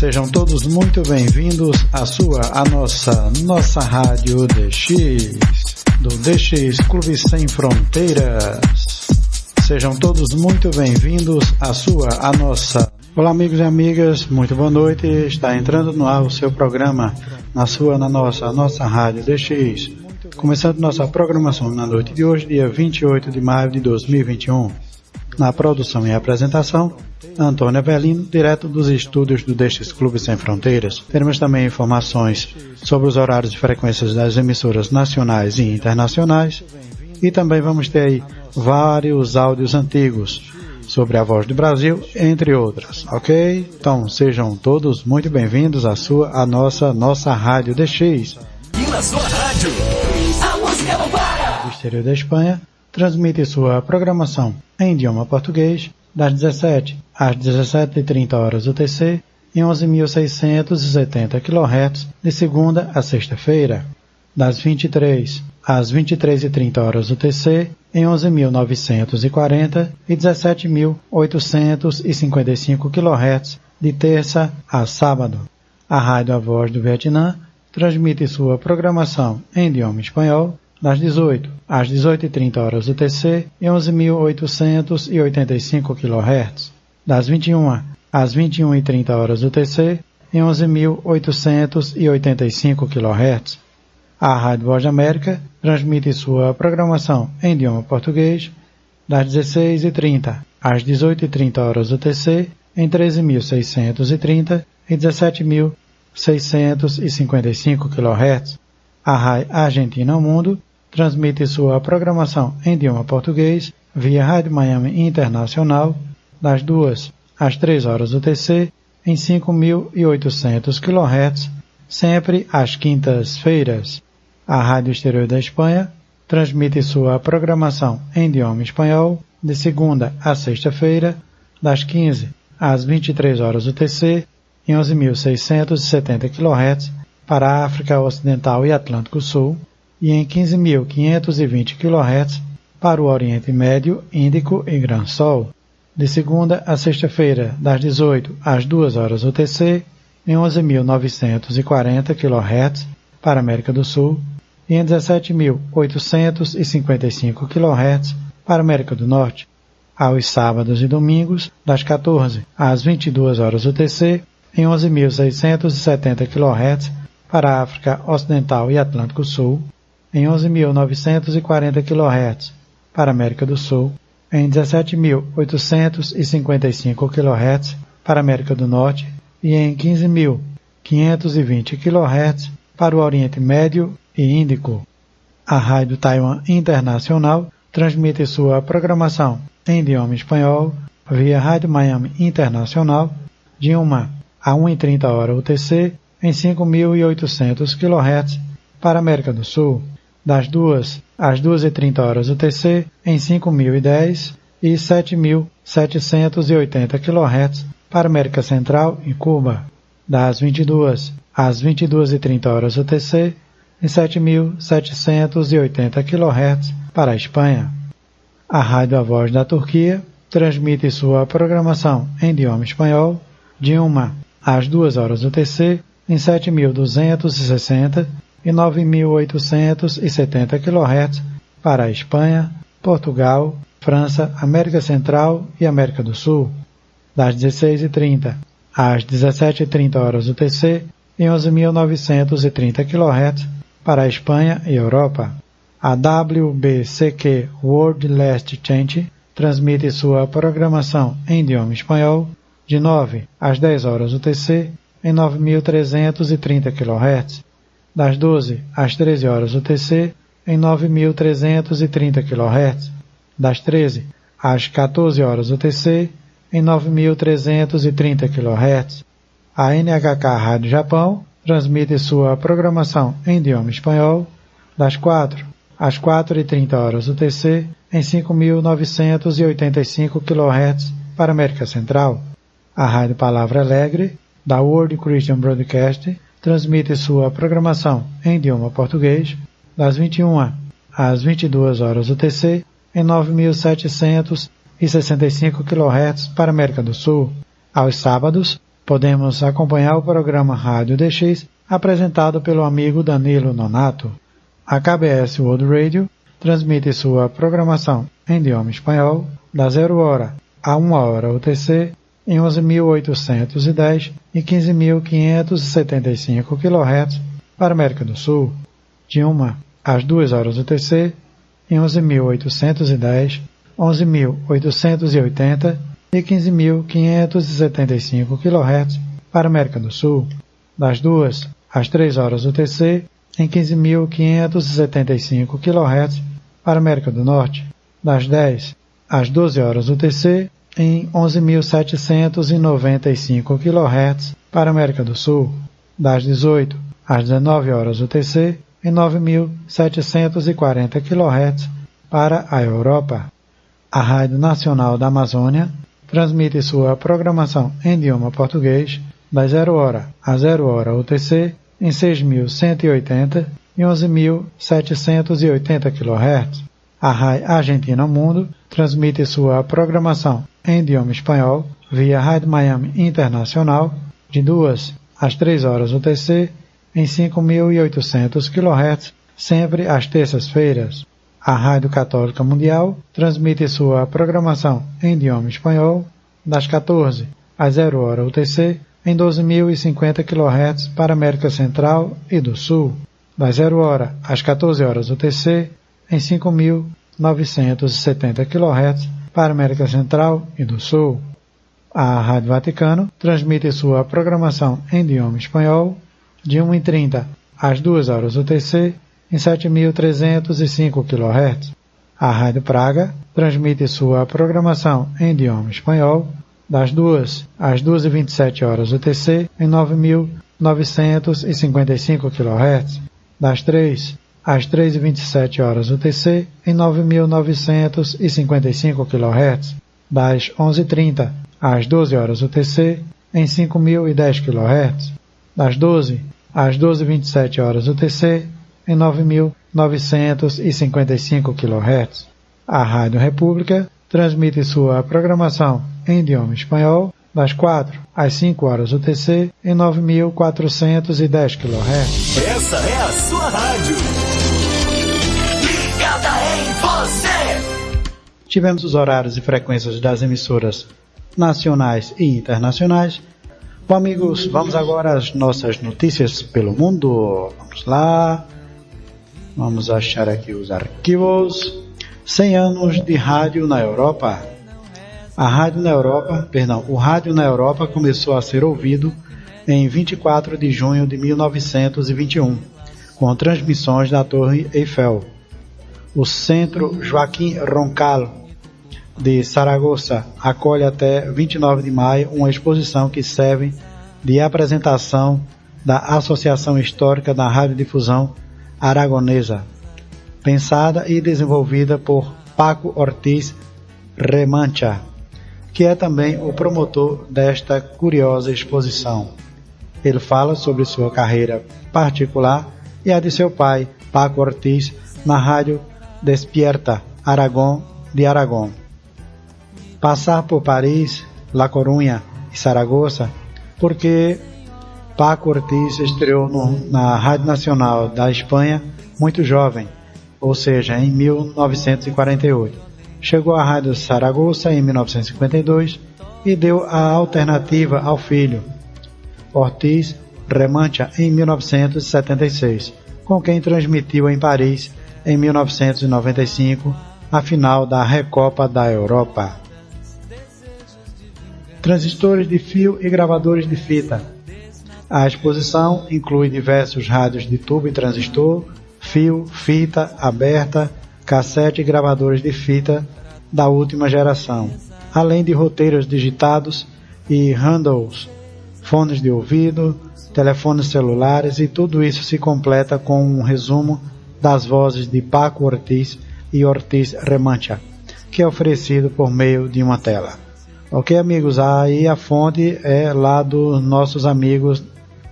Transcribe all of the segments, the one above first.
Sejam todos muito bem-vindos à nossa rádio DX, do DX Clube Sem Fronteiras. Sejam todos muito bem-vindos à nossa... Olá amigos e amigas, muito boa noite. Está entrando no ar o seu programa na nossa rádio DX. Começando nossa programação na noite de hoje, dia 28 de maio de 2021. Na produção e apresentação, Antônio Avelino, direto dos estúdios do DX Clube Sem Fronteiras. Teremos também informações sobre os horários e frequências das emissoras nacionais e internacionais. E também vamos ter aí vários áudios antigos sobre a Voz do Brasil, entre outras, ok? Então sejam todos muito bem-vindos à nossa rádio DX. E na sua rádio, a música não para! O exterior da Espanha transmite sua programação em idioma português das 17 às 17h30 horas UTC em 11.670 kHz de segunda a sexta-feira, das 23 às 23h30 horas UTC em 11.940 e 17.855 kHz de terça a sábado. A Rádio A Voz do Vietnã transmite sua programação em idioma espanhol das 18 às 18h30 horas UTC em 11.885 kHz, das 21 às 21h30 horas UTC em 11.885 kHz. A Rádio Voz da América transmite sua programação em idioma português das 16h30 às 18h30 horas UTC em 13.630 e 17.655 kHz. A Rádio Argentina ao Mundo transmite sua programação em idioma português via Rádio Miami Internacional das 2 às 3 horas UTC em 5.800 kHz, sempre às quintas-feiras. A Rádio Exterior da Espanha transmite sua programação em idioma espanhol de segunda a sexta-feira, das 15 às 23 horas UTC, em 11.670 kHz para a África Ocidental e Atlântico Sul, e em 15.520 kHz para o Oriente Médio, Índico e Gran Sol, de segunda a sexta-feira, das 18 às 2 horas UTC, em 11.940 kHz para a América do Sul, e em 17.855 kHz para a América do Norte. Aos sábados e domingos, das 14 às 22 horas UTC, em 11.670 kHz para a África Ocidental e Atlântico Sul, em 11.940 kHz para a América do Sul, em 17.855 kHz para a América do Norte e em 15.520 kHz para o Oriente Médio e Índico. A Rádio Taiwan Internacional transmite sua programação em idioma espanhol via Rádio Miami Internacional de 1 a 1h30 hora UTC em 5.800 kHz para a América do Sul, das 2 às 2h30 horas UTC em 5.010 e 7.780 kHz para a América Central e Cuba, das 22 às 22h30 horas UTC em 7.780 kHz para a Espanha. A Rádio A Voz da Turquia transmite sua programação em idioma espanhol de 1 às 2 horas UTC em 7.260 e 9.870 kHz para a Espanha, Portugal, França, América Central e América do Sul, das 16h30 às 17h30 horas UTC em 11.930 kHz para a Espanha e Europa. A WBCQ World Last Chance transmite sua programação em idioma espanhol de 9 às 10 horas UTC em 9.330 kHz, das 12 às 13 horas UTC em 9.330 kHz, das 13 às 14 horas UTC em 9.330 kHz. A NHK Rádio Japão transmite sua programação em idioma espanhol das 4 às 4h30 horas UTC em 5.985 kHz para a América Central. A Rádio Palavra Alegre, da World Christian Broadcast, transmite sua programação em idioma português das 21 às 22 horas UTC em 9.765 kHz para a América do Sul, aos sábados, Podemos acompanhar o programa Rádio DX, apresentado pelo amigo Danilo Nonato. A KBS World Radio transmite sua programação em idioma espanhol da 0 hora a 1 hora UTC em 11.810 e 15.575 kHz para a América do Sul, de 1 às 2 horas UTC em 11.810, 11.880 e 15.575 kHz para a América do Sul, das 2 às 3 horas UTC em 15.575 kHz para a América do Norte, das 10 às 12 horas UTC em 11.795 kHz para a América do Sul, das 18 às 19 horas UTC em 9.740 kHz para a Europa. A Rádio Nacional da Amazônia transmite sua programação em idioma português das 0 hora a 0 hora UTC em 6.180 e 11.780 kHz. A Rádio Argentina Mundo transmite sua programação em idioma espanhol via Rádio Miami Internacional de 2 às 3 horas UTC em 5.800 kHz, sempre às terças-feiras. A Rádio Católica Mundial transmite sua programação em idioma espanhol das 14 às 0 hora UTC em 12.050 kHz para a América Central e do Sul, das 0 hora às 14 horas UTC em 5.970 kHz para a América Central e do Sul. A Rádio Vaticano transmite sua programação em idioma espanhol de 1h30 às 2 horas UTC em 7.305 kHz. A Rádio Praga transmite sua programação em idioma espanhol das 2 às 2h27 horas UTC em 9.955 kHz, das 3 às 3h27 horas UTC em 9.955 kHz, das 11h30 às 12 horas UTC em 5.010 kHz, das 12 às 12h27 horas UTC em 9.955 kHz. A Rádio República transmite sua programação em idioma espanhol das 4 às 5 horas UTC em 9.410 kHz. Essa é a sua rádio. Ligada em você. Tivemos os horários e frequências das emissoras nacionais e internacionais. Bom, amigos, vamos agora às nossas notícias pelo mundo. Vamos lá. Vamos achar aqui os arquivos. 100 anos de rádio na Europa. O rádio na Europa começou a ser ouvido em 24 de junho de 1921, com transmissões da Torre Eiffel. O Centro Joaquim Roncal de Saragoça acolhe até 29 de maio uma exposição que serve de apresentação da Associação Histórica da Radiodifusão Aragonesa, pensada e desenvolvida por Paco Ortiz Remancha, que é também o promotor desta curiosa exposição. Ele fala sobre sua carreira particular e a de seu pai, Paco Ortiz, na rádio Despierta Aragón de Aragón. Passar por Paris, La Coruña e Saragoça, porque Paco Ortiz estreou na Rádio Nacional da Espanha muito jovem, ou seja, em 1948. Chegou à Rádio Saragoça em 1952 e deu a alternativa ao filho, Ortiz Remancha, em 1976, com quem transmitiu em Paris em 1995 a final da Recopa da Europa. Transistores de fio e gravadores de fita. A exposição inclui diversos rádios de tubo e transistor, fio, fita, aberta, cassete e gravadores de fita da última geração, além de roteiros digitados e handles, fones de ouvido, telefones celulares, e tudo isso se completa com um resumo das vozes de Paco Ortiz e Ortiz Remancha, que é oferecido por meio de uma tela. Ok, amigos, aí a fonte é lá dos nossos amigos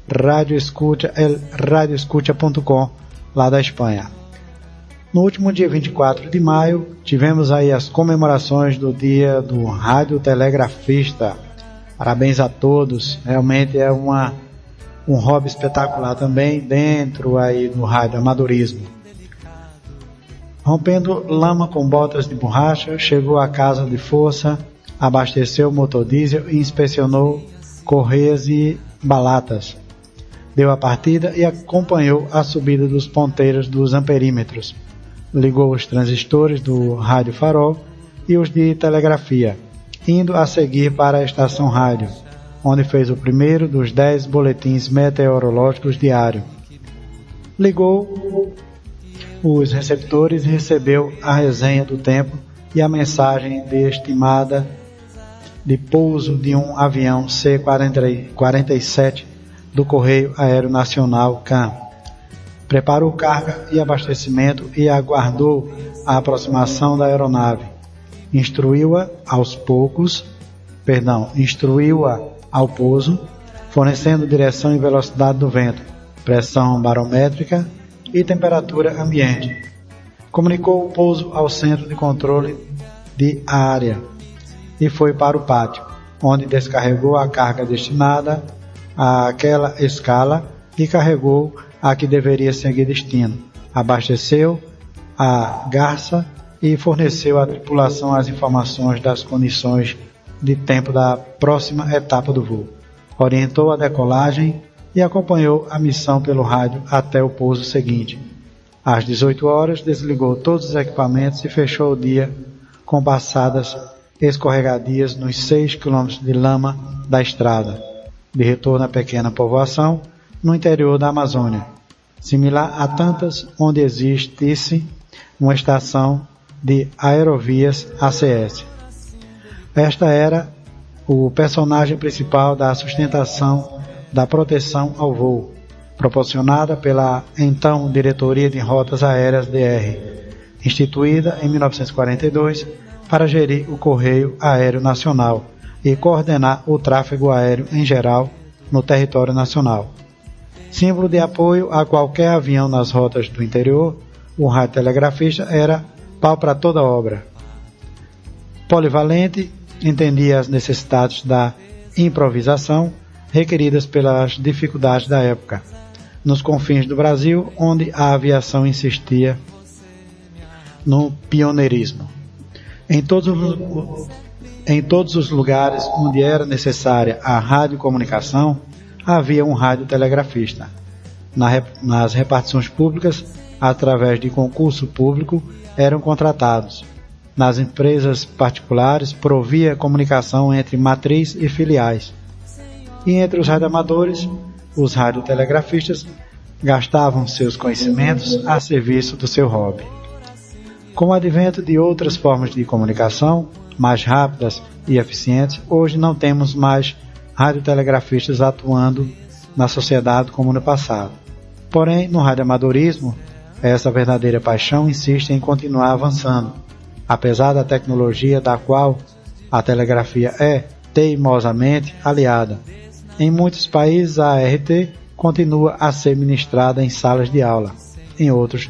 Radio Escucha, radioescucha.com, lá da Espanha. No último dia 24 de maio, tivemos aí as comemorações do dia do radiotelegrafista. Parabéns a todos, realmente é um hobby espetacular também dentro aí do rádio amadorismo. Rompendo lama com botas de borracha, chegou à casa de força, abasteceu o motor diesel e inspecionou correias e balatas. Deu a partida e acompanhou a subida dos ponteiros dos amperímetros. Ligou os transistores do rádio farol e os de telegrafia, indo a seguir para a estação rádio, onde fez o primeiro dos 10 boletins meteorológicos diários. Ligou os receptores e recebeu a resenha do tempo e a mensagem de estimada de pouso de um avião C-47 do Correio Aéreo Nacional CAN. Preparou carga e abastecimento e aguardou a aproximação da aeronave. Instruiu-a ao pouso, fornecendo direção e velocidade do vento, pressão barométrica e temperatura ambiente. Comunicou o pouso ao centro de controle de área e foi para o pátio, onde descarregou a carga destinada àquela escala e carregou a que deveria seguir destino. Abasteceu a garça e forneceu à tripulação as informações das condições de tempo da próxima etapa do voo. Orientou a decolagem e acompanhou a missão pelo rádio até o pouso seguinte. Às 18 horas, desligou todos os equipamentos e fechou o dia com passadas escorregadias nos 6 km de lama da estrada, de retorno à pequena povoação no interior da Amazônia, similar a tantas onde existisse uma estação de aerovias ACS. Esta era o personagem principal da sustentação da proteção ao voo, proporcionada pela então Diretoria de Rotas Aéreas DR, instituída em 1942 para gerir o Correio Aéreo Nacional e coordenar o tráfego aéreo em geral no território nacional. Símbolo de apoio a qualquer avião nas rotas do interior, o radiotelegrafista era pau para toda obra. Polivalente, entendia as necessidades da improvisação requeridas pelas dificuldades da época, nos confins do Brasil, onde a aviação insistia no pioneirismo. Em todos os lugares onde era necessária a radiocomunicação, havia um radiotelegrafista. Nas repartições públicas, através de concurso público, eram contratados. Nas empresas particulares, provia comunicação entre matriz e filiais. E entre os radioamadores, os radiotelegrafistas gastavam seus conhecimentos a serviço do seu hobby. Com o advento de outras formas de comunicação, mais rápidas e eficientes, hoje não temos mais radiotelegrafistas atuando na sociedade como no passado. Porém, no radioamadorismo, essa verdadeira paixão insiste em continuar avançando, apesar da tecnologia da qual a telegrafia é teimosamente aliada. Em muitos países, a ART continua a ser ministrada em salas de aula. Em outros,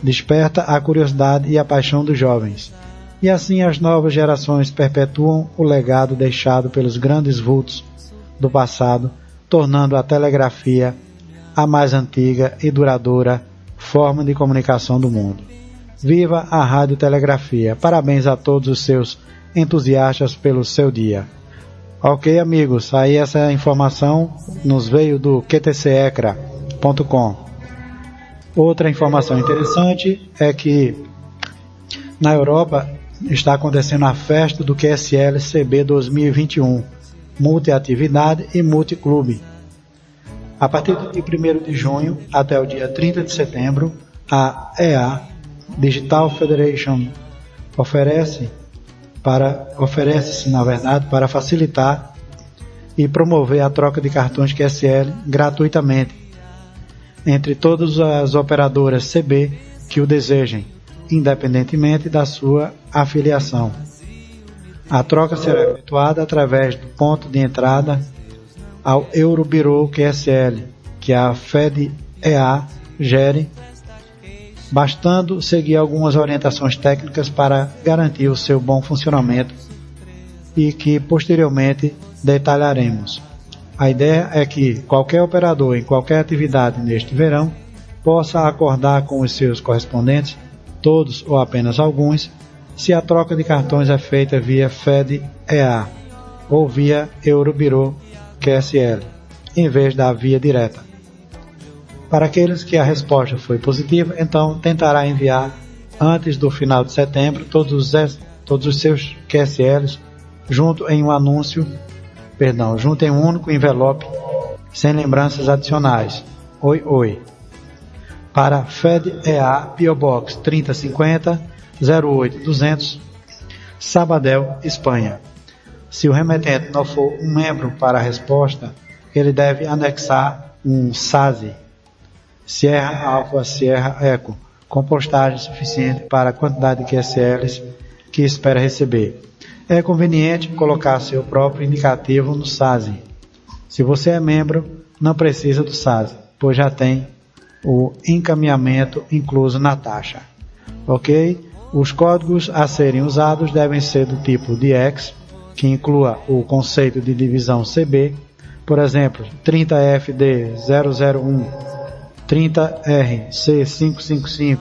desperta a curiosidade e a paixão dos jovens. E assim as novas gerações perpetuam o legado deixado pelos grandes vultos do passado, tornando a telegrafia a mais antiga e duradoura forma de comunicação do mundo. Viva a radiotelegrafia! Parabéns a todos os seus entusiastas pelo seu dia. Ok, amigos, aí essa informação nos veio do qtcecra.com. Outra informação interessante é que na Europa está acontecendo a festa do QSL CB 2021, multiatividade e multiclube. A partir de 1º de junho até o dia 30 de setembro, a EA Digital Federation oferece-se, para facilitar e promover a troca de cartões QSL gratuitamente entre todas as operadoras CB que o desejem, independentemente da sua afiliação. A troca será efetuada através do ponto de entrada ao Eurobureau QSL, que a FedEA gere, bastando seguir algumas orientações técnicas para garantir o seu bom funcionamento e que posteriormente detalharemos. A ideia é que qualquer operador em qualquer atividade neste verão possa acordar com os seus correspondentes, todos ou apenas alguns, se a troca de cartões é feita via FedEA ou via Eurobirô QSL, em vez da via direta. Para aqueles que a resposta foi positiva, então tentará enviar antes do final de setembro todos os seus QSLs junto em um único envelope sem lembranças adicionais. Oi. Para FedEA PO Box 3050 08200 Sabadell, Espanha. Se o remetente não for um membro para a resposta, ele deve anexar um SASE, Sierra Alpha Sierra Echo, com postagem suficiente para a quantidade de QSLs que espera receber. É conveniente colocar seu próprio indicativo no SASE. Se você é membro, não precisa do SASE, pois já tem o encaminhamento incluso na taxa. Ok? Os códigos a serem usados devem ser do tipo DX, que inclua o conceito de divisão CB, por exemplo, 30FD001, 30RC555,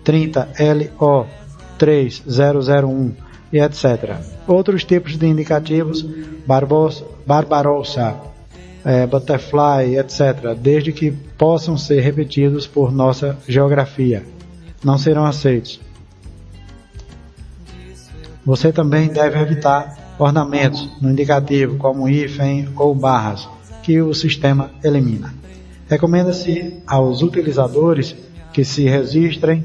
30LO3001 e etc. Outros tipos de indicativos, Barbarossa, Butterfly, etc., desde que possam ser repetidos por nossa geografia, não serão aceitos. Você também deve evitar ornamentos no indicativo, como hífen ou barras, que o sistema elimina. Recomenda-se aos utilizadores que se registrem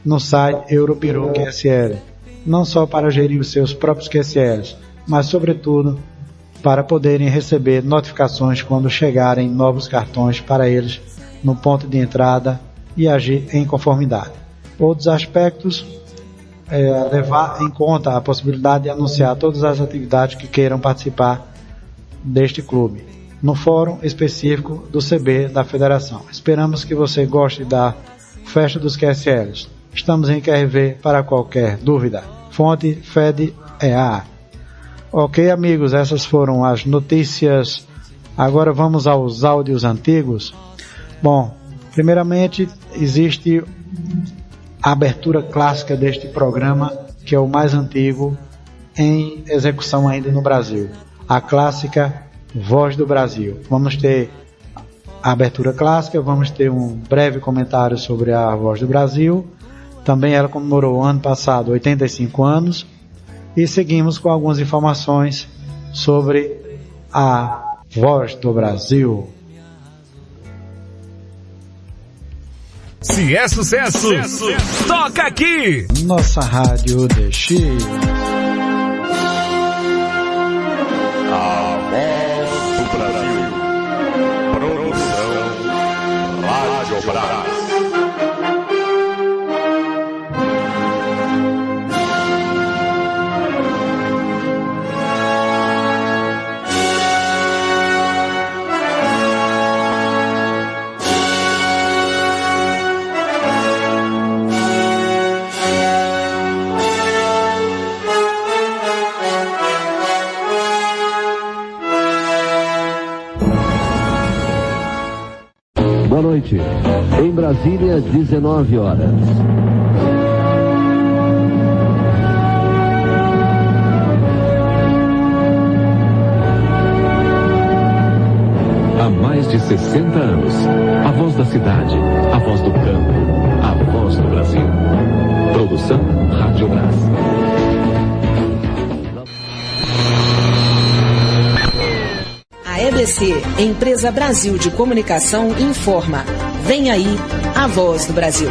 no site Eurobirô QSL, não só para gerir os seus próprios QSLs, mas sobretudo para poderem receber notificações quando chegarem novos cartões para eles no ponto de entrada e agir em conformidade. Outros aspectos levar em conta a possibilidade de anunciar todas as atividades que queiram participar deste clube no fórum específico do CB da Federação. Esperamos que você goste da Festa dos QSLs. Estamos em QRV para qualquer dúvida. Fonte FedEA. Ok, amigos, essas foram as notícias. Agora vamos aos áudios antigos. Bom, primeiramente existe a abertura clássica deste programa, que é o mais antigo em execução ainda no Brasil, a clássica Voz do Brasil. Vamos ter a abertura clássica, vamos ter um breve comentário sobre a Voz do Brasil. Também ela comemorou ano passado 85 anos e seguimos com algumas informações sobre a Voz do Brasil. Se é sucesso, toca aqui! Nossa Rádio DX. A Voz do Brasil. Produção Rádio Brás. Boa noite. Em Brasília, 19 horas. Há mais de 60 anos, a voz da cidade, a voz do campo, a voz do Brasil. Produção Rádio Brás. A EBC, Empresa Brasil de Comunicação, informa. Vem aí a Voz do Brasil.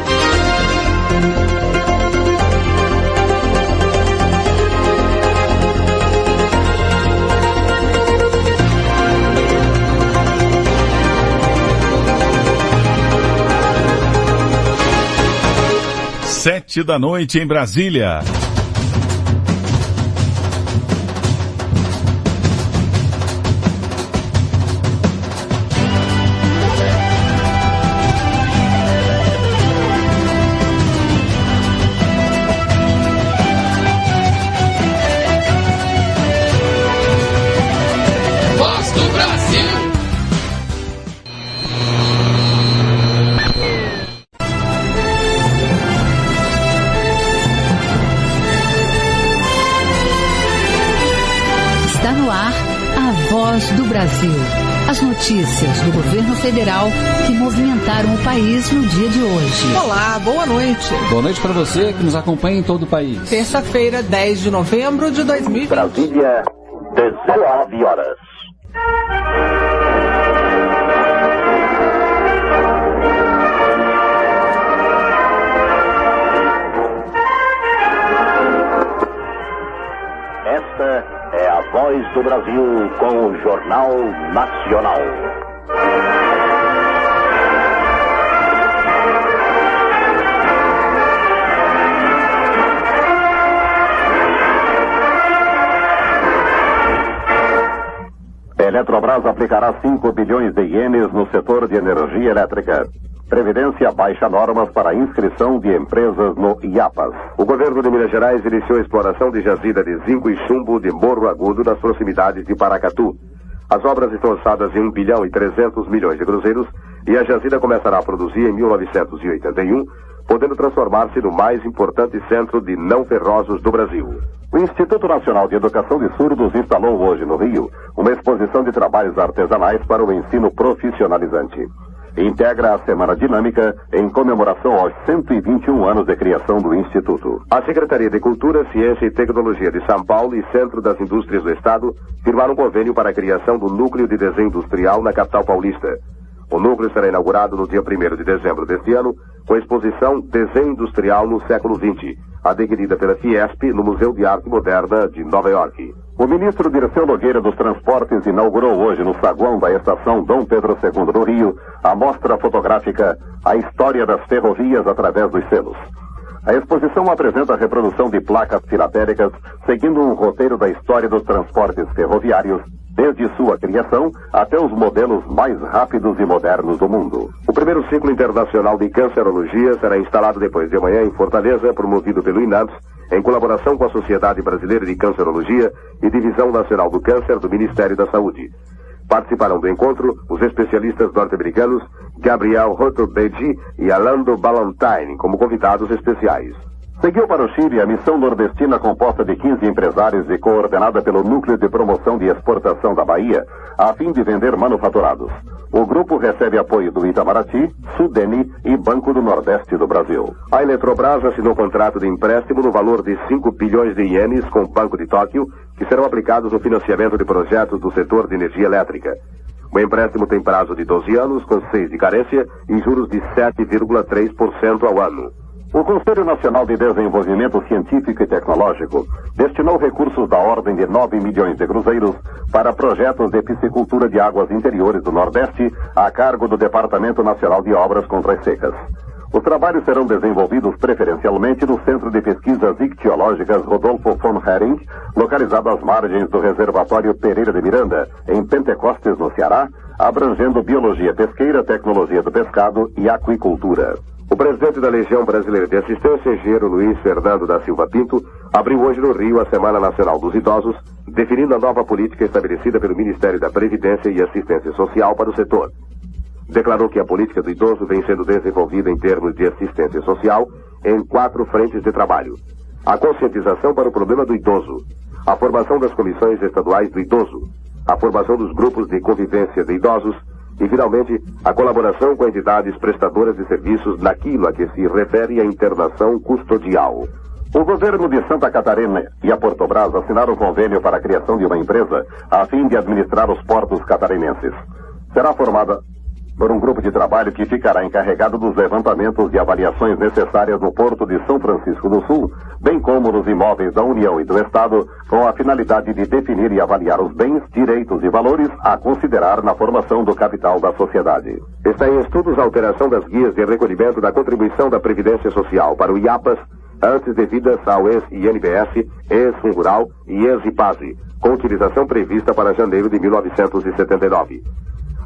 Sete da noite em Brasília. Voz do Brasil. As notícias do governo federal que movimentaram o país no dia de hoje. Olá, boa noite. Boa noite para você que nos acompanha em todo o país. Terça-feira, 10 de novembro de 2020. Brasília, 19 horas. Esta é a Voz do Brasil com o Jornal Nacional. Eletrobras aplicará 5 bilhões de ienes no setor de energia elétrica. Previdência baixa normas para inscrição de empresas no IAPAS. O governo de Minas Gerais iniciou a exploração de jazida de zinco e chumbo de Morro Agudo nas proximidades de Paracatu. As obras estão orçadas em 1 bilhão e 300 milhões de cruzeiros e a jazida começará a produzir em 1981, podendo transformar-se no mais importante centro de não ferrosos do Brasil. O Instituto Nacional de Educação de Surdos instalou hoje no Rio uma exposição de trabalhos artesanais para o ensino profissionalizante. Integra a Semana Dinâmica em comemoração aos 121 anos de criação do Instituto. A Secretaria de Cultura, Ciência e Tecnologia de São Paulo e Centro das Indústrias do Estado firmaram um convênio para a criação do Núcleo de Desenho Industrial na capital paulista. O núcleo será inaugurado no dia 1º de dezembro deste ano, com a exposição Desenho Industrial no Século XX, adquirida pela Fiesp no Museu de Arte Moderna de Nova York. O ministro Dirceu Nogueira dos Transportes inaugurou hoje no saguão da estação Dom Pedro II do Rio a mostra fotográfica A História das Ferrovias através dos Selos. A exposição apresenta a reprodução de placas filatéricas seguindo um roteiro da história dos transportes ferroviários, desde sua criação até os modelos mais rápidos e modernos do mundo. O primeiro ciclo internacional de cancerologia será instalado depois de amanhã em Fortaleza, promovido pelo INAMPS, em colaboração com a Sociedade Brasileira de Cancerologia e Divisão Nacional do Câncer do Ministério da Saúde. Participarão do encontro os especialistas norte-americanos Gabriel Hurtubedji e Alando Ballantyne como convidados especiais. Seguiu para o Chile a missão nordestina composta de 15 empresários e coordenada pelo Núcleo de Promoção de Exportação da Bahia, a fim de vender manufaturados. O grupo recebe apoio do Itamaraty, Sudene e Banco do Nordeste do Brasil. A Eletrobras assinou contrato de empréstimo no valor de 5 bilhões de ienes com o Banco de Tóquio, que serão aplicados no financiamento de projetos do setor de energia elétrica. O empréstimo tem prazo de 12 anos, com 6 de carência e juros de 7,3% ao ano. O Conselho Nacional de Desenvolvimento Científico e Tecnológico destinou recursos da ordem de 9 milhões de cruzeiros para projetos de piscicultura de águas interiores do Nordeste, a cargo do Departamento Nacional de Obras contra as Secas. Os trabalhos serão desenvolvidos preferencialmente no Centro de Pesquisas Ictiológicas Rodolfo von Hering, localizado às margens do Reservatório Pereira de Miranda, em Pentecostes, no Ceará, abrangendo biologia pesqueira, tecnologia do pescado e aquicultura. O presidente da Legião Brasileira de Assistência, engenheiro Luiz Fernando da Silva Pinto, abriu hoje no Rio a Semana Nacional dos Idosos, definindo a nova política estabelecida pelo Ministério da Previdência e Assistência Social para o setor. Declarou que a política do idoso vem sendo desenvolvida em termos de assistência social em 4 frentes de trabalho. A conscientização para o problema do idoso, a formação das comissões estaduais do idoso, a formação dos grupos de convivência de idosos, e, finalmente, a colaboração com entidades prestadoras de serviços naquilo a que se refere à internação custodial. O governo de Santa Catarina e a Portobras assinaram um convênio para a criação de uma empresa a fim de administrar os portos catarinenses. Será formada por um grupo de trabalho que ficará encarregado dos levantamentos e avaliações necessárias no Porto de São Francisco do Sul, bem como nos imóveis da União e do Estado, com a finalidade de definir e avaliar os bens, direitos e valores a considerar na formação do capital da sociedade. Está em estudos a alteração das guias de recolhimento da contribuição da Previdência Social para o IAPAS, antes devidas ao ex-INPS, ex-Funrural e ex-IPASE, com utilização prevista para janeiro de 1979.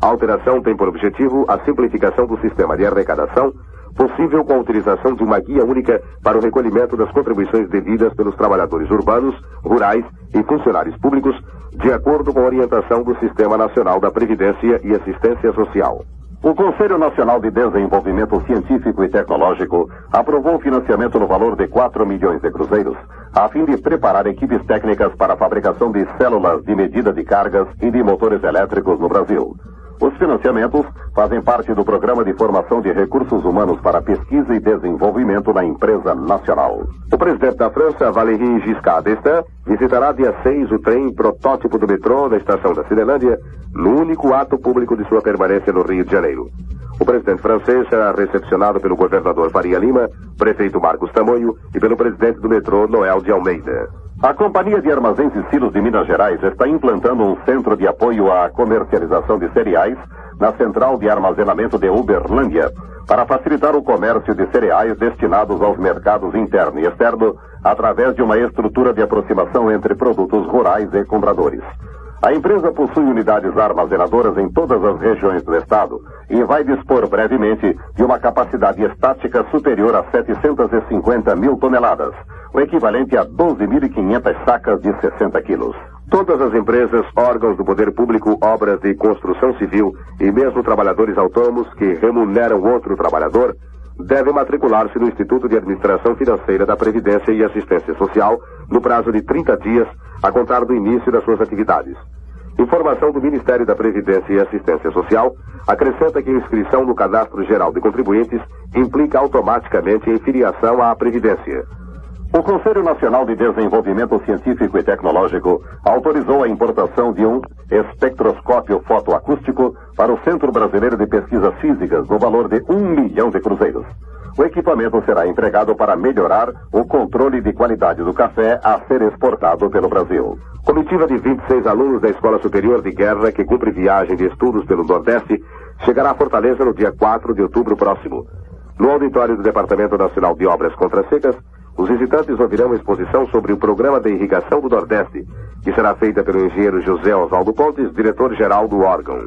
A alteração tem por objetivo a simplificação do sistema de arrecadação, possível com a utilização de uma guia única para o recolhimento das contribuições devidas pelos trabalhadores urbanos, rurais e funcionários públicos, de acordo com a orientação do Sistema Nacional da Previdência e Assistência Social. O Conselho Nacional de Desenvolvimento Científico e Tecnológico aprovou o financiamento no valor de 4 milhões de cruzeiros, a fim de preparar equipes técnicas para a fabricação de células de medida de cargas e de motores elétricos no Brasil. Os financiamentos fazem parte do Programa de Formação de Recursos Humanos para Pesquisa e Desenvolvimento na Empresa Nacional. O presidente da França, Valéry Giscard d'Estaing, visitará dia 6 o trem protótipo do metrô da estação da Cinelândia, no único ato público de sua permanência no Rio de Janeiro. O presidente francês será recepcionado pelo governador Faria Lima, prefeito Marcos Tamoio e pelo presidente do metrô, Noel de Almeida. A Companhia de Armazéns e Silos de Minas Gerais está implantando um centro de apoio à comercialização de cereais na Central de Armazenamento de Uberlândia, para facilitar o comércio de cereais destinados aos mercados interno e externo, através de uma estrutura de aproximação entre produtos rurais e compradores. A empresa possui unidades armazenadoras em todas as regiões do estado e vai dispor brevemente de uma capacidade estática superior a 750 mil toneladas, o equivalente a 12.500 sacas de 60 quilos. Todas as empresas, órgãos do poder público, obras de construção civil e mesmo trabalhadores autônomos que remuneram outro trabalhador devem matricular-se no Instituto de Administração Financeira da Previdência e Assistência Social no prazo de 30 dias a contar do início das suas atividades. Informação do Ministério da Previdência e Assistência Social acrescenta que a inscrição no Cadastro Geral de Contribuintes implica automaticamente a filiação à Previdência. O Conselho Nacional de Desenvolvimento Científico e Tecnológico autorizou a importação de um espectroscópio fotoacústico para o Centro Brasileiro de Pesquisas Físicas no valor de 1 milhão de cruzeiros. O equipamento será empregado para melhorar o controle de qualidade do café a ser exportado pelo Brasil. Comitiva de 26 alunos da Escola Superior de Guerra que cumpre viagem de estudos pelo Nordeste chegará a Fortaleza no dia 4 de outubro próximo. No auditório do Departamento Nacional de Obras Contra-Secas, os visitantes ouvirão uma exposição sobre o Programa de Irrigação do Nordeste, que será feita pelo engenheiro José Oswaldo Pontes, diretor-geral do órgão.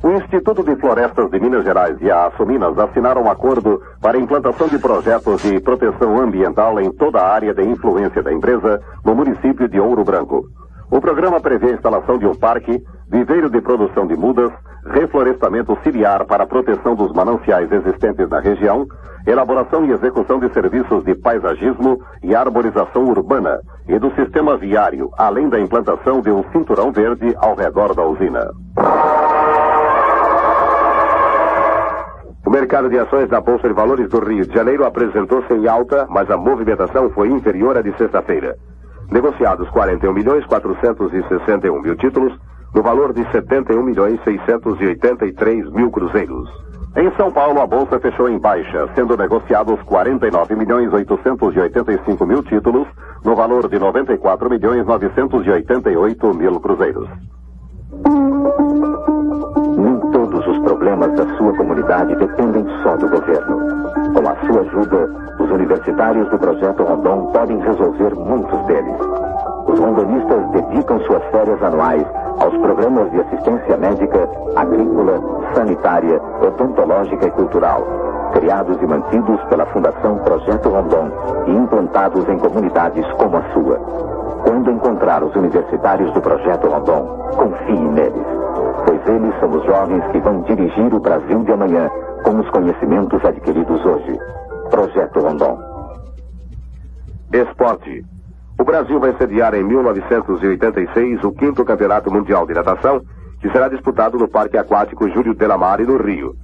O Instituto de Florestas de Minas Gerais e a Açominas assinaram um acordo para a implantação de projetos de proteção ambiental em toda a área de influência da empresa no município de Ouro Branco. O programa prevê a instalação de um parque, viveiro de produção de mudas, reflorestamento ciliar para a proteção dos mananciais existentes na região, elaboração e execução de serviços de paisagismo e arborização urbana e do sistema viário, além da implantação de um cinturão verde ao redor da usina. O mercado de ações da Bolsa de Valores do Rio de Janeiro apresentou-se em alta, mas a movimentação foi inferior à de sexta-feira. Negociados 41.461.000 títulos, no valor de 71.683.000 cruzeiros. Em São Paulo, a Bolsa fechou em baixa, sendo negociados 49.885.000 títulos, no valor de 94.988.000 cruzeiros. Nem todos os problemas da sua comunidade dependem só do governo. Com a sua ajuda, os universitários do Projeto Rondon podem resolver muitos deles. Os rondonistas dedicam suas férias anuais aos programas de assistência médica, agrícola, sanitária, odontológica e cultural, criados e mantidos pela Fundação Projeto Rondon e implantados em comunidades como a sua. Quando encontrar os universitários do Projeto Rondon, confie neles, pois eles são os jovens que vão dirigir o Brasil de amanhã com os conhecimentos adquiridos hoje. Projeto Rondon. Esporte. O Brasil vai sediar em 1986 o 5º Campeonato Mundial de Natação, que será disputado no Parque Aquático Júlio Delamare, no Rio.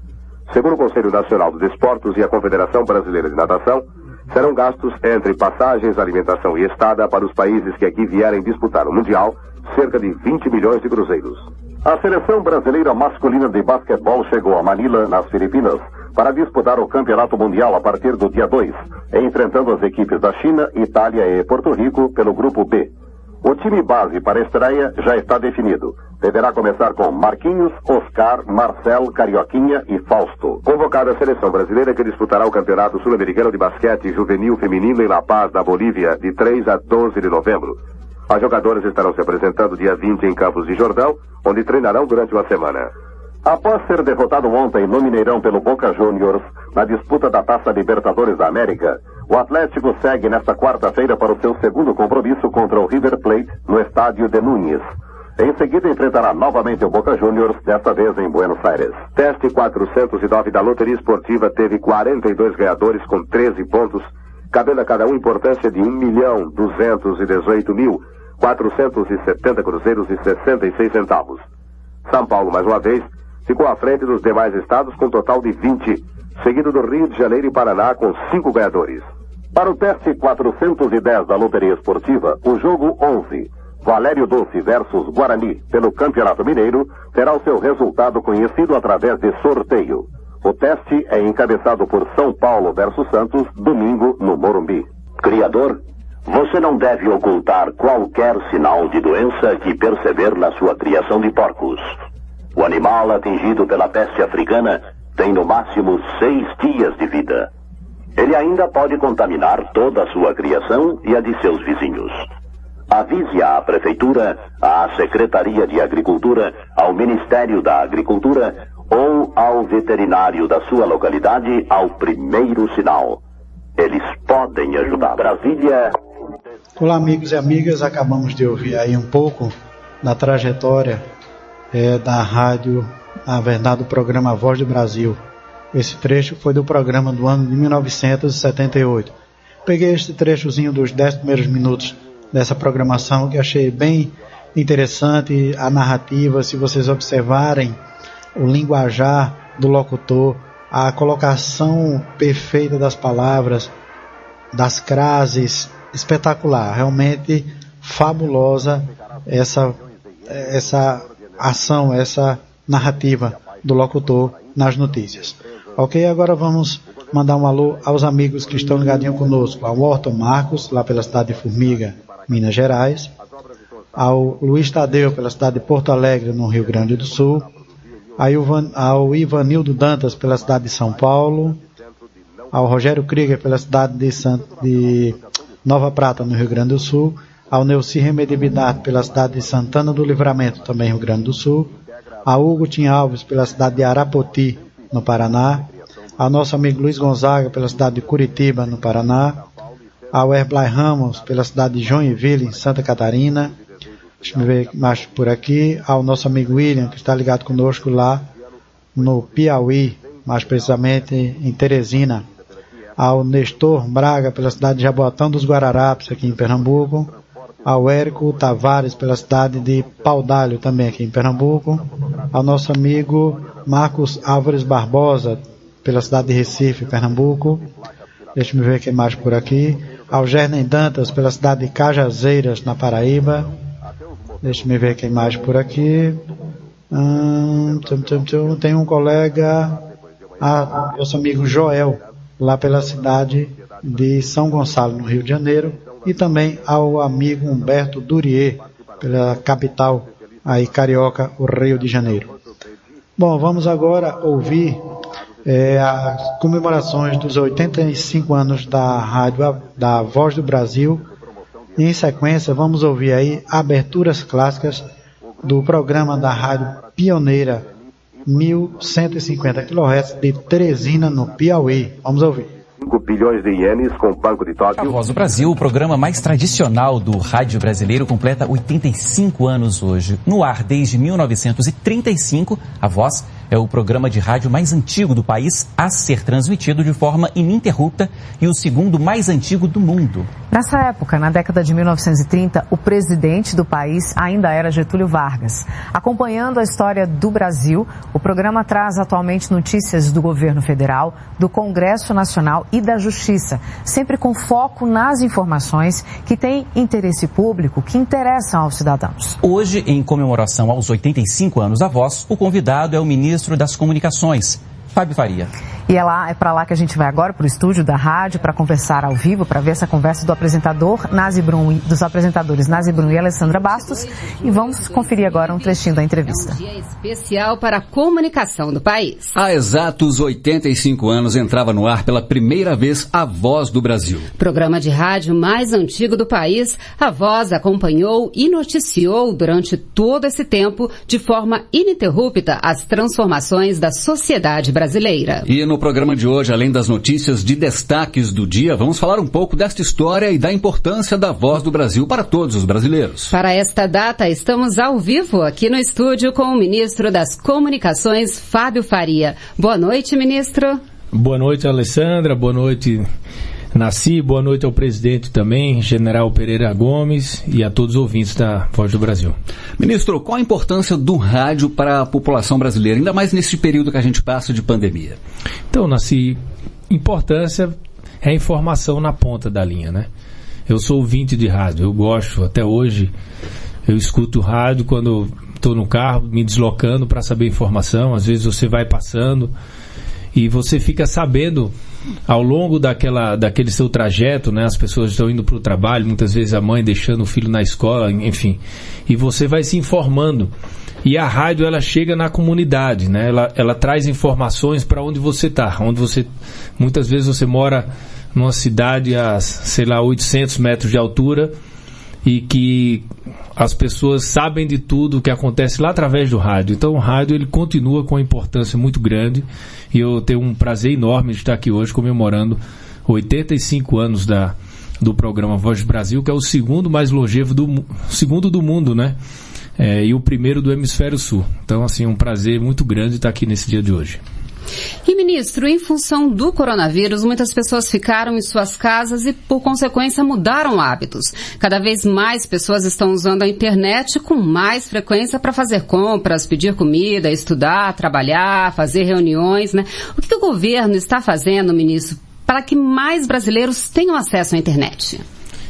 Segundo o Conselho Nacional dos Desportos e a Confederação Brasileira de Natação, serão gastos entre passagens, alimentação e estada para os países que aqui vierem disputar o Mundial, cerca de 20 milhões de cruzeiros. A seleção brasileira masculina de basquetebol chegou a Manila, nas Filipinas, para disputar o Campeonato Mundial a partir do dia 2, enfrentando as equipes da China, Itália e Porto Rico pelo Grupo B. O time base para a estreia já está definido. Deverá começar com Marquinhos, Oscar, Marcel, Carioquinha e Fausto. Convocada a seleção brasileira que disputará o Campeonato Sul-Americano de Basquete Juvenil Feminino em La Paz, na Bolívia, de 3 a 12 de novembro. As jogadoras estarão se apresentando dia 20 em Campos de Jordão, onde treinarão durante uma semana. Após ser derrotado ontem no Mineirão pelo Boca Juniors, na disputa da Taça Libertadores da América, o Atlético segue nesta quarta-feira para o seu segundo compromisso contra o River Plate no estádio de Núñez. Em seguida, enfrentará novamente o Boca Juniors, desta vez em Buenos Aires. Teste 409 da Loteria Esportiva teve 42 ganhadores com 13 pontos, cabendo a cada um importância de 1.218.470 cruzeiros e 66 centavos. São Paulo, mais uma vez, ficou à frente dos demais estados com um total de 20, seguido do Rio de Janeiro e Paraná com 5 ganhadores. Para o teste 410 da Loteria Esportiva, o jogo 11, Valério Doce versus Guarani, pelo Campeonato Mineiro, terá o seu resultado conhecido através de sorteio. O teste é encabeçado por São Paulo versus Santos, domingo, no Morumbi. Criador, você não deve ocultar qualquer sinal de doença que perceber na sua criação de porcos. O animal atingido pela peste africana tem no máximo 6 dias de vida. Ele ainda pode contaminar toda a sua criação e a de seus vizinhos. Avise à Prefeitura, à Secretaria de Agricultura, ao Ministério da Agricultura ou ao veterinário da sua localidade ao primeiro sinal. Eles podem ajudar. Brasília. Olá, amigos e amigas, acabamos de ouvir aí um pouco da trajetória da rádio, na verdade, do programa Voz do Brasil. Esse trecho foi do programa do ano de 1978. Peguei este trechozinho dos 10 primeiros minutos dessa programação que achei bem interessante, a narrativa, se vocês observarem o linguajar do locutor, a colocação perfeita das palavras, das frases, espetacular, realmente fabulosa essa ação, essa narrativa do locutor nas notícias. Ok, agora vamos mandar um alô aos amigos que estão ligadinhos conosco, ao Horton Marcos, lá pela cidade de Formiga, Minas Gerais, ao Luiz Tadeu, pela cidade de Porto Alegre, no Rio Grande do Sul, ao Ivanildo Dantas, pela cidade de São Paulo, ao Rogério Krieger, pela cidade de Nova Prata, no Rio Grande do Sul, ao Neuci Remedividade, pela cidade de Santana do Livramento, também Rio Grande do Sul, ao Hugo Tim Alves, pela cidade de Arapoti, no Paraná, ao nosso amigo Luiz Gonzaga, pela cidade de Curitiba, no Paraná, ao Herblay Ramos, pela cidade de Joinville, em Santa Catarina, deixa eu ver mais por aqui, ao nosso amigo William, que está ligado conosco lá no Piauí, mais precisamente em Teresina, ao Nestor Braga, pela cidade de Jaboatão dos Guararapes, aqui em Pernambuco, ao Érico Tavares, pela cidade de Paudalho, também aqui em Pernambuco, ao nosso amigo Marcos Álvares Barbosa, pela cidade de Recife, Pernambuco, deixa eu ver quem mais por aqui, ao Gernem Dantas, pela cidade de Cajazeiras, na Paraíba, deixa eu ver quem mais por aqui, tem um colega, nosso amigo Joel, lá pela cidade de São Gonçalo, no Rio de Janeiro, e também ao amigo Humberto Durier, pela capital aí carioca, o Rio de Janeiro. Bom, vamos agora ouvir as comemorações dos 85 anos da rádio da Voz do Brasil. E em sequência vamos ouvir aí aberturas clássicas do programa da rádio pioneira 1150 kHz de Teresina, no Piauí. Vamos ouvir. 5 bilhões de ienes com o Banco de Tóquio. A Voz do Brasil, o programa mais tradicional do rádio brasileiro, completa 85 anos hoje. No ar desde 1935, a Voz é o programa de rádio mais antigo do país a ser transmitido de forma ininterrupta e o segundo mais antigo do mundo. Nessa época, na década de 1930, o presidente do país ainda era Getúlio Vargas. Acompanhando a história do Brasil, o programa traz atualmente notícias do governo federal, do Congresso Nacional e da Justiça, sempre com foco nas informações que têm interesse público, que interessam aos cidadãos. Hoje, em comemoração aos 85 anos da Voz, o convidado é o ministro das Comunicações, Fábio Faria. E é para lá que a gente vai agora, para o estúdio da rádio, para conversar ao vivo, para ver essa conversa dos apresentadores Nazi Brum e Alessandra Bastos. E vamos conferir agora um trechinho da entrevista. Um dia especial para a comunicação do país. Há exatos 85 anos entrava no ar pela primeira vez a Voz do Brasil. Programa de rádio mais antigo do país, a Voz acompanhou e noticiou durante todo esse tempo, de forma ininterrupta, as transformações da sociedade brasileira. E no no programa de hoje, além das notícias de destaques do dia, vamos falar um pouco desta história e da importância da Voz do Brasil para todos os brasileiros. Para esta data, estamos ao vivo aqui no estúdio com o ministro das Comunicações, Fábio Faria. Boa noite, ministro. Boa noite, Alessandra. Boa noite, Nasci. Boa noite ao presidente também, General Pereira Gomes, e a todos os ouvintes da Voz do Brasil. Ministro, qual a importância do rádio para a população brasileira, ainda mais nesse período que a gente passa de pandemia? Então, Nasci, importância é a informação na ponta da linha, né? Eu sou ouvinte de rádio, eu gosto, até hoje, eu escuto rádio quando estou no carro, me deslocando para saber informação. Às vezes você vai passando e você fica sabendo ao longo daquele seu trajeto, né? As pessoas estão indo para o trabalho, muitas vezes a mãe deixando o filho na escola, enfim. E você vai se informando. E a rádio, ela chega na comunidade, né? Ela traz informações para onde você está. Muitas vezes você mora numa cidade a, 800 metros de altura, e que as pessoas sabem de tudo o que acontece lá através do rádio. Então o rádio, ele continua com uma importância muito grande, e eu tenho um prazer enorme de estar aqui hoje comemorando 85 anos do programa Voz do Brasil, que é o segundo mais longevo segundo do mundo, né? E o primeiro do Hemisfério Sul. Então, assim, um prazer muito grande estar aqui nesse dia de hoje. E, ministro, em função do coronavírus, muitas pessoas ficaram em suas casas e, por consequência, mudaram hábitos. Cada vez mais pessoas estão usando a internet com mais frequência para fazer compras, pedir comida, estudar, trabalhar, fazer reuniões, né? O que o governo está fazendo, ministro, para que mais brasileiros tenham acesso à internet?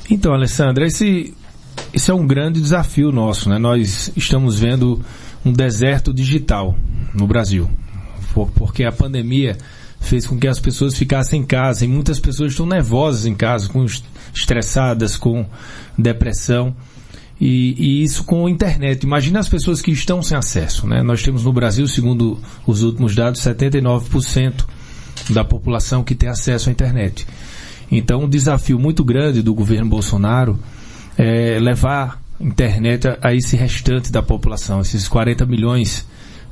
Então, Alessandra, esse é um grande desafio nosso, né? Nós estamos vendo um deserto digital no Brasil, porque a pandemia fez com que as pessoas ficassem em casa, e muitas pessoas estão nervosas em casa, estressadas, com depressão, e isso com a internet. Imagina as pessoas que estão sem acesso, né? Nós temos no Brasil, segundo os últimos dados, 79% da população que tem acesso à internet. Então, um desafio muito grande do governo Bolsonaro é levar internet a esse restante da população, esses 40 milhões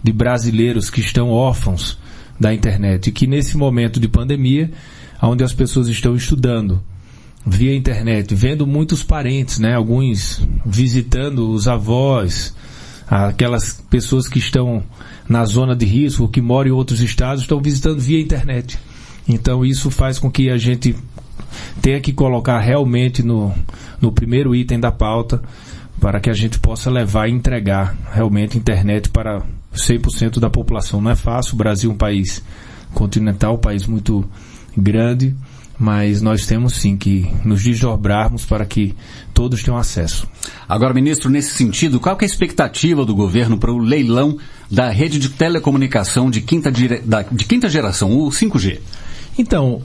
de brasileiros que estão órfãos da internet, e que nesse momento de pandemia, onde as pessoas estão estudando via internet, vendo muitos parentes, né, alguns visitando os avós, aquelas pessoas que estão na zona de risco, que moram em outros estados, estão visitando via internet. Então isso faz com que a gente tenha que colocar realmente no primeiro item da pauta, para que a gente possa levar e entregar realmente internet para 100% da população. Não é fácil, o Brasil é um país continental, um país muito grande, mas nós temos sim que nos desdobrarmos para que todos tenham acesso. Agora, ministro, nesse sentido, qual que é a expectativa do governo para o leilão da rede de telecomunicação de quinta geração, o 5G? Então,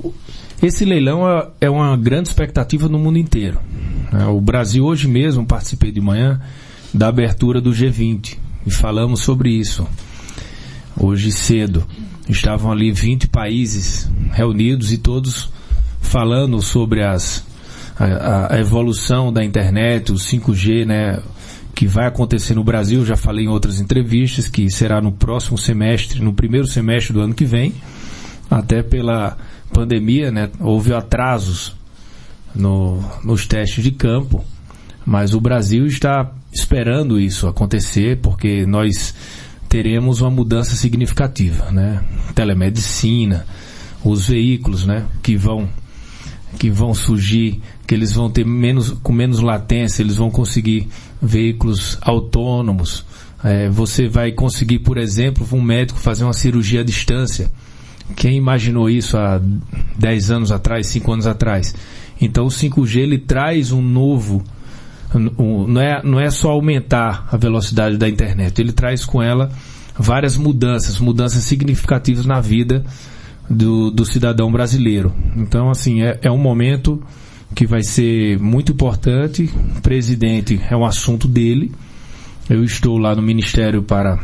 esse leilão é uma grande expectativa no mundo inteiro. O Brasil, hoje mesmo, participei de manhã da abertura do G20 e falamos sobre isso. Hoje cedo estavam ali 20 países reunidos e todos falando sobre a evolução da internet, o 5G, né, que vai acontecer no Brasil. Já falei em outras entrevistas que será no próximo semestre, no primeiro semestre do ano que vem. Até pela pandemia, né, houve atrasos nos testes de campo, mas o Brasil está esperando isso acontecer, porque nós teremos uma mudança significativa, né? Telemedicina, os veículos, né, que vão surgir, que eles vão ter com menos latência, eles vão conseguir veículos autônomos. Você vai conseguir, por exemplo, um médico fazer uma cirurgia à distância. Quem imaginou isso há 10 anos atrás, 5 anos atrás? Então o 5G, ele traz um novo, não é só aumentar a velocidade da internet, ele traz com ela várias mudanças significativas na vida do cidadão brasileiro. Então, assim, é um momento que vai ser muito importante. O presidente, é um assunto dele. Eu estou lá no Ministério para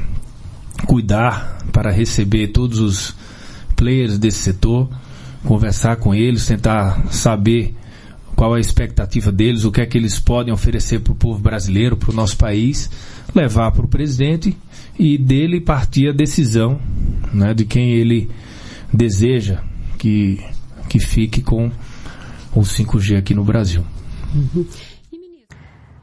cuidar, para receber todos os players desse setor, conversar com eles, tentar saber qual é a expectativa deles, o que é que eles podem oferecer para o povo brasileiro, para o nosso país, levar para o presidente e dele partir a decisão, né, de quem ele deseja que fique com o 5G aqui no Brasil.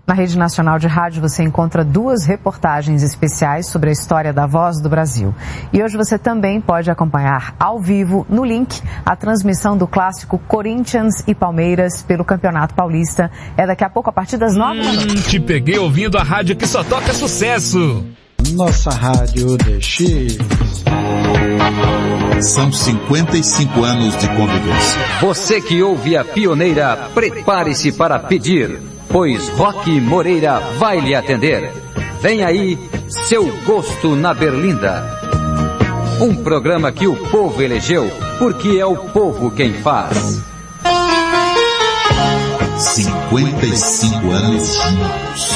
Na Rede Nacional de Rádio você encontra 2 reportagens especiais sobre a história da Voz do Brasil. E hoje você também pode acompanhar ao vivo, no link, a transmissão do clássico Corinthians e Palmeiras pelo Campeonato Paulista. É daqui a pouco, a partir das 9 da noite. Te peguei ouvindo a rádio que só toca sucesso. Nossa Rádio DX. São 55 anos de convivência. Você que ouve a Pioneira, prepare-se para pedir, pois Roque Moreira vai lhe atender. Vem aí, Seu Gosto na Berlinda. Um programa que o povo elegeu, porque é o povo quem faz. 55 anos juntos.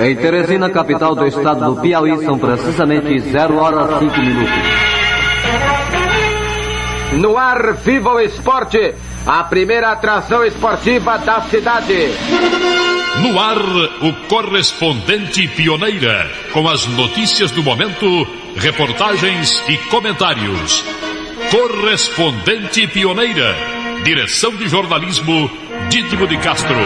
Em Teresina, capital do estado do Piauí, são precisamente 0 horas 5 minutos. No ar, Viva o Esporte, a primeira atração esportiva da cidade. No ar, o correspondente Pioneira, com as notícias do momento, reportagens e comentários. Correspondente Pioneira, direção de jornalismo, Dídimo de Castro.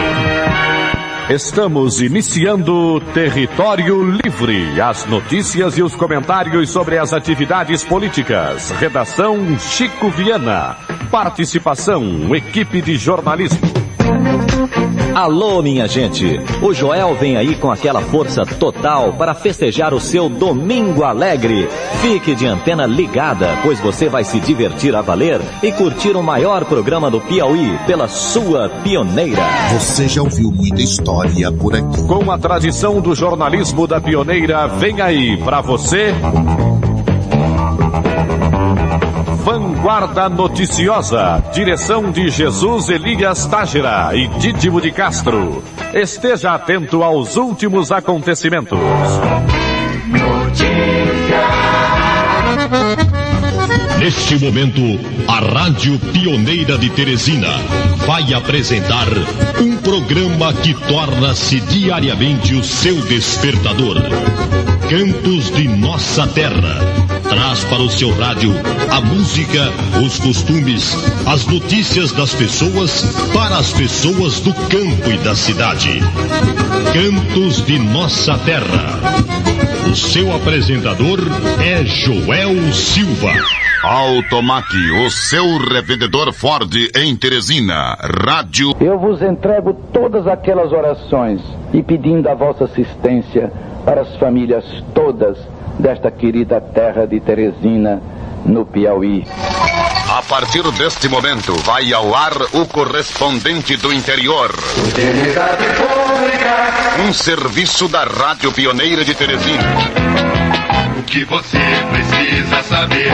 Estamos iniciando Território Livre. As notícias e os comentários sobre as atividades políticas. Redação Chico Viana. Participação, equipe de jornalismo. Alô, minha gente! O Joel vem aí com aquela força total para festejar o seu Domingo Alegre. Fique de antena ligada, pois você vai se divertir a valer e curtir o maior programa do Piauí pela sua Pioneira. Você já ouviu muita história por aqui. Com a tradição do jornalismo da Pioneira, vem aí pra você... Vanguarda Noticiosa, direção de Jesus Elias Tágera e Dídimo de Castro. Esteja atento aos últimos acontecimentos. Neste momento, a Rádio Pioneira de Teresina vai apresentar um programa que torna-se diariamente o seu despertador. Cantos de Nossa Terra. Traz para o seu rádio a música, os costumes, as notícias das pessoas para as pessoas do campo e da cidade. Cantos de Nossa Terra. O seu apresentador é Joel Silva. Automac, o seu revendedor Ford em Teresina. Rádio. Eu vos entrego todas aquelas orações e pedindo a vossa assistência para as famílias todas desta querida terra de Teresina, no Piauí. A partir deste momento, vai ao ar o correspondente do interior. Utilidade pública. Um serviço da Rádio Pioneira de Teresina. O que você precisa saber,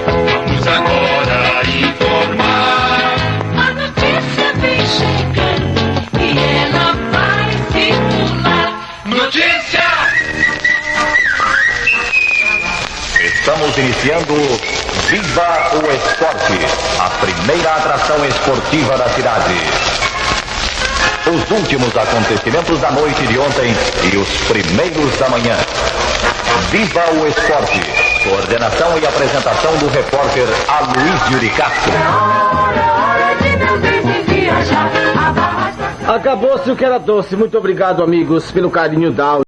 vamos agora informar. A notícia vem chegando e ela vai circular. Notícia! Estamos iniciando Viva o Esporte, a primeira atração esportiva da cidade. Os últimos acontecimentos da noite de ontem e os primeiros da manhã. Viva o Esporte. Coordenação e apresentação do repórter Aloísio de Castro. Acabou-se o que era doce. Muito obrigado, amigos, pelo carinho da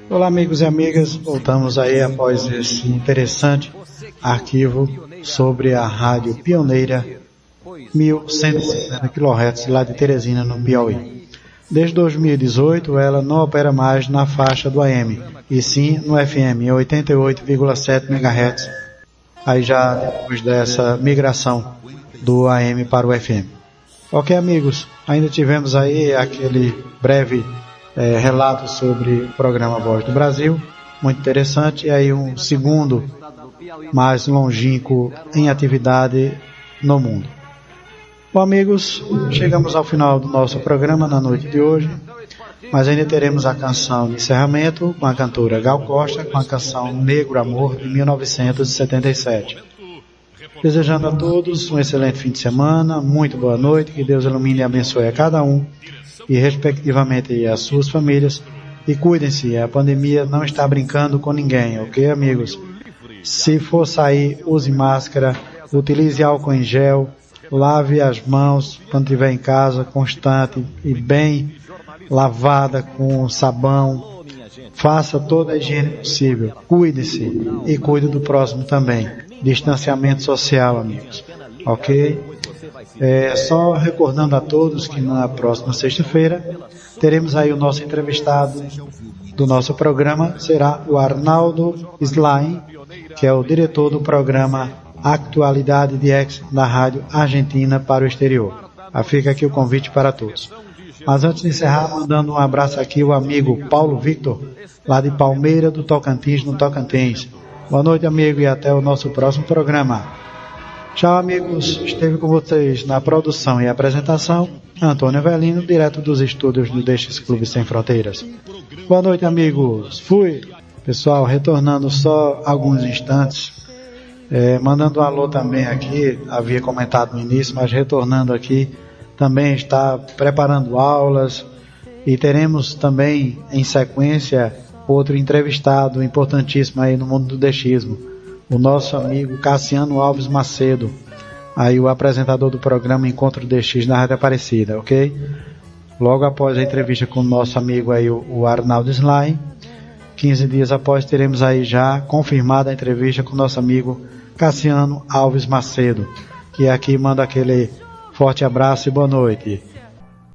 Olá, amigos e amigas, voltamos aí após esse interessante arquivo sobre a Rádio Pioneira 1150 kHz lá de Teresina, no Piauí. Desde 2018 ela não opera mais na faixa do AM, e sim no FM, em 88,7 MHz, aí já depois dessa migração do AM para o FM. Ok, amigos, ainda tivemos aí aquele breve relato sobre o programa Voz do Brasil, muito interessante, e aí um segundo mais longínquo em atividade no mundo. Bom, amigos, chegamos ao final do nosso programa na noite de hoje, mas ainda teremos a canção de encerramento com a cantora Gal Costa, com a canção Negro Amor, de 1977. Desejando a todos um excelente fim de semana, muito boa noite, que Deus ilumine e abençoe a cada um, e respectivamente as suas famílias, e cuidem-se, a pandemia não está brincando com ninguém, ok, amigos? Se for sair, use máscara, utilize álcool em gel, lave as mãos quando estiver em casa, constante e bem lavada com sabão, faça toda a higiene possível, cuide-se e cuide do próximo também, distanciamento social, amigos, ok? Só recordando a todos que na próxima sexta-feira teremos aí o nosso entrevistado do nosso programa, será o Arnaldo Slain, que é o diretor do programa Actualidade de Ex da Rádio Argentina para o exterior. Fica aqui o convite para todos. Mas antes de encerrar, mandando um abraço aqui ao amigo Paulo Victor, lá de Palmeira do Tocantins, no Tocantins. Boa noite, amigo, e até o nosso próximo programa. Tchau, amigos. Esteve com vocês na produção e apresentação Antônio Avelino, direto dos estúdios do DX Clube Sem Fronteiras. Boa noite, amigos. Fui. Pessoal, retornando só alguns instantes, mandando um alô também aqui, havia comentado no início, mas retornando aqui, também está preparando aulas e teremos também em sequência outro entrevistado importantíssimo aí no mundo do DXismo, o nosso amigo Cassiano Alves Macedo, aí o apresentador do programa Encontro DX na Rádio Aparecida, ok? Logo após a entrevista com o nosso amigo aí, o Arnaldo Slain, 15 dias após teremos aí já confirmada a entrevista com o nosso amigo Cassiano Alves Macedo, que aqui manda aquele forte abraço e boa noite.